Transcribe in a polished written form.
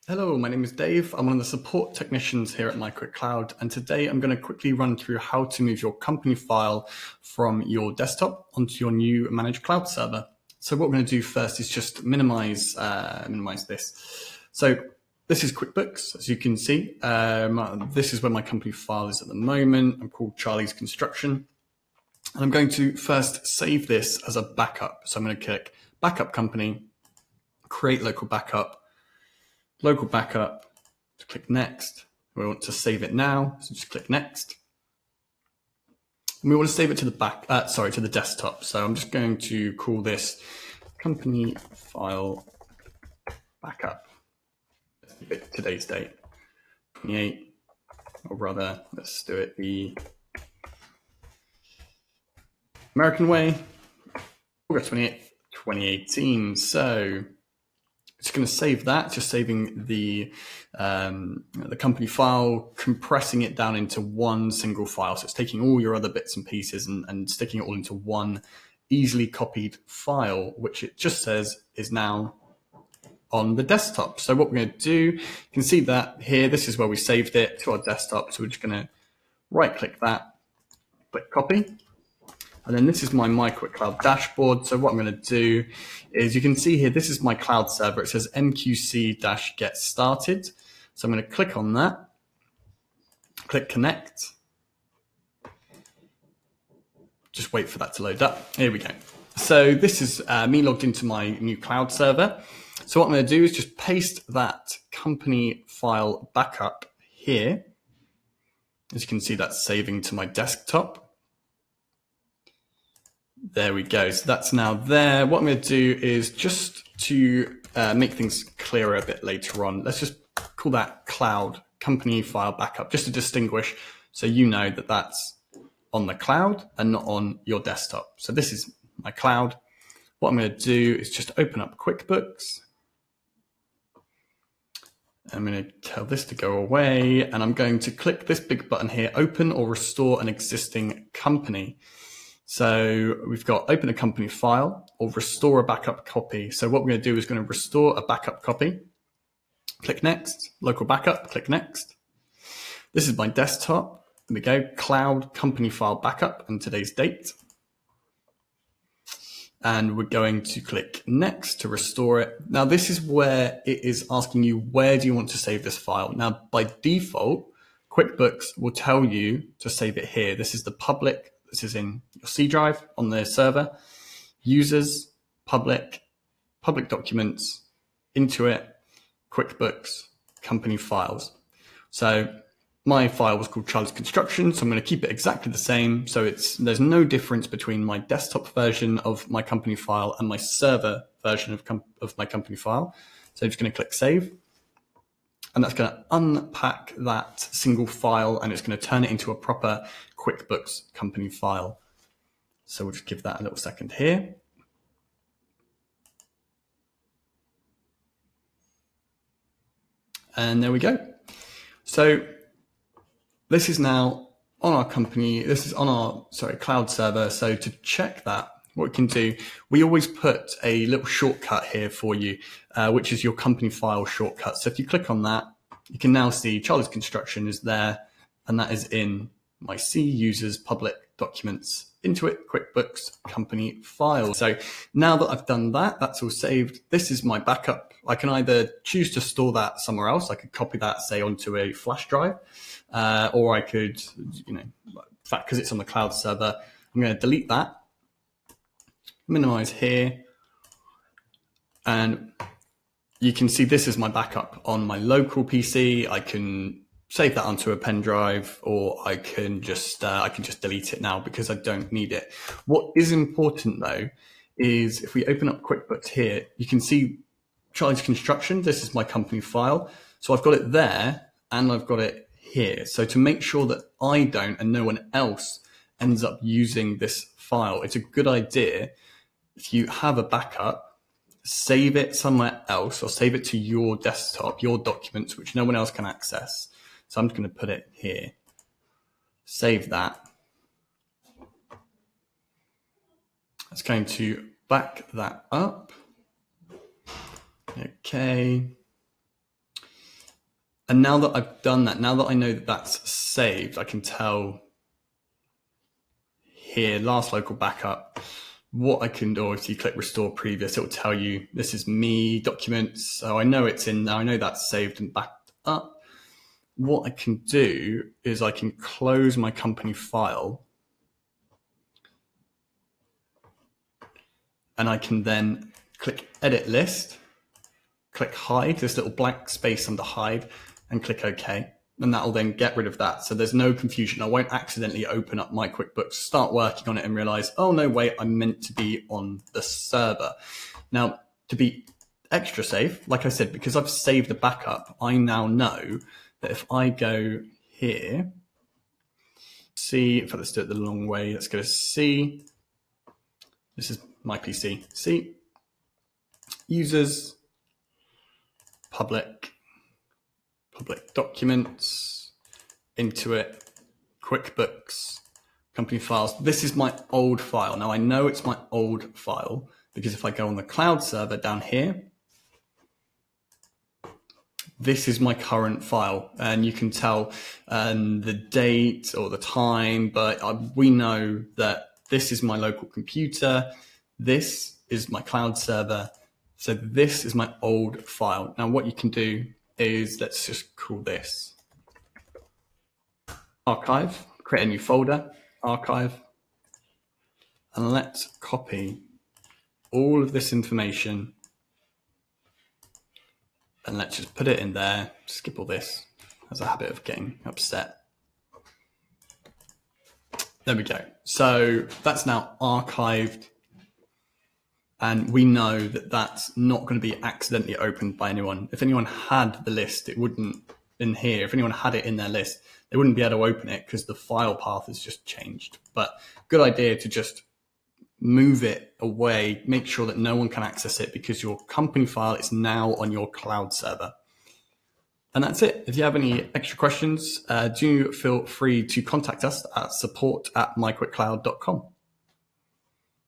Hello, my name is Dave. I'm one of the support technicians here at MyQuickCloud, and today I'm going to quickly run through how to move your company file from your desktop onto your new managed cloud server. So what we're going to do first is just minimize this. So this is QuickBooks, as you can see. This is where my company file is at the moment. I'm called Charlie's Construction. And I'm going to first save this as a backup. So I'm going to click Backup Company, Create Local Backup, click Next. We want to save it now, so just click Next. And we want to save it to the to the desktop. So I'm just going to call this Company File Backup. Let's give it today's date, 28, or rather, let's do it the American way, August 28th, 2018. So just going to save that, just saving the company file, compressing it down into one single file. So it's taking all your other bits and pieces and sticking it all into one easily copied file, which it just says is now on the desktop. So what we're going to do, you can see that here, this is where we saved it to our desktop. So we're just going to right click that, click copy. And then this is my MyQuickCloud dashboard. So what I'm going to do is you can see here, this is my cloud server. It says MQC-get started. So I'm going to click on that, click connect. Just wait for that to load up. Here we go. So this is me logged into my new cloud server. So what I'm going to do is just paste that company file backup here. As you can see, that's saving to my desktop. There we go. So that's now there. What I'm going to do is just to make things clearer a bit later on, let's just call that cloud company file backup, just to distinguish so you know that that's on the cloud and not on your desktop. So this is my cloud. What I'm going to do is just open up QuickBooks. I'm going to tell this to go away, and I'm going to click this big button here, open or restore an existing company. So we've got open a company file or restore a backup copy. So what we're going to do is going to restore a backup copy. Click next, local backup, click next. This is my desktop. There we go, cloud company file backup and today's date. And we're going to click next to restore it. Now this is where it is asking you, where do you want to save this file? Now by default, QuickBooks will tell you to save it here. This is the public. This is in your C drive on the server, users, public documents, Intuit, QuickBooks, company files. So my file was called Charlie's Construction, so I'm going to keep it exactly the same. So there's no difference between my desktop version of my company file and my server version of my company file. So I'm just going to click save. And that's going to unpack that single file and it's going to turn it into a proper QuickBooks company file. So we'll just give that a little second here. And there we go. So this is now on our company, this is on our, cloud server. So to check that, what we can do, we always put a little shortcut here for you, which is your company file shortcut. So if you click on that, you can now see Charlie's Construction is there, and that is in my C users, public documents, Intuit, QuickBooks, company file. So now that I've done that, that's all saved. This is my backup. I can either choose to store that somewhere else. I could copy that, say, onto a flash drive, or I could, in fact, because it's on the cloud server, I'm going to delete that. Minimize here, and you can see this is my backup on my local PC. I can save that onto a pen drive, or I can just delete it now because I don't need it. What is important though is if we open up QuickBooks here, you can see Charlie's Construction. This is my company file, so I've got it there and I've got it here. So to make sure that I don't and no one else ends up using this file, it's a good idea. If you have a backup, save it somewhere else or save it to your desktop, your documents, which no one else can access. So I'm just going to put it here. Save that. It's going to back that up. Okay. And now that I've done that, now that I know that that's saved, I can tell here, last local backup, what I can do. If you click restore previous, it will tell you this is me documents. So I know it's in there. I know that's saved and backed up. What I can do is I can close my company file, and I can then click edit list, click hide, this little blank space under hide, and click OK. And that will then get rid of that. So there's no confusion. I won't accidentally open up my QuickBooks, start working on it and realize, oh no, wait, I'm meant to be on the server. Now, to be extra safe, like I said, because I've saved the backup, I now know that if I go here, C, in fact, let's do it the long way. Let's go to C. This is my PC. C, users, public documents, into it, QuickBooks, company files. This is my old file. Now I know it's my old file because if I go on the cloud server down here, this is my current file, and you can tell the date or the time, but we know that this is my local computer. This is my cloud server. So this is my old file. Now what you can do is, let's just call this archive, create a new folder, archive, and let's copy all of this information and let's just put it in there. Skip all this, has a habit of getting upset. There we go. So that's now archived, and we know that that's not going to be accidentally opened by anyone. If anyone had the list, it wouldn't in here. If anyone had it in their list, they wouldn't be able to open it because the file path has just changed. But good idea to just move it away, make sure that no one can access it because your company file is now on your cloud server. And that's it. If you have any extra questions, do feel free to contact us at support@myquickcloud.com.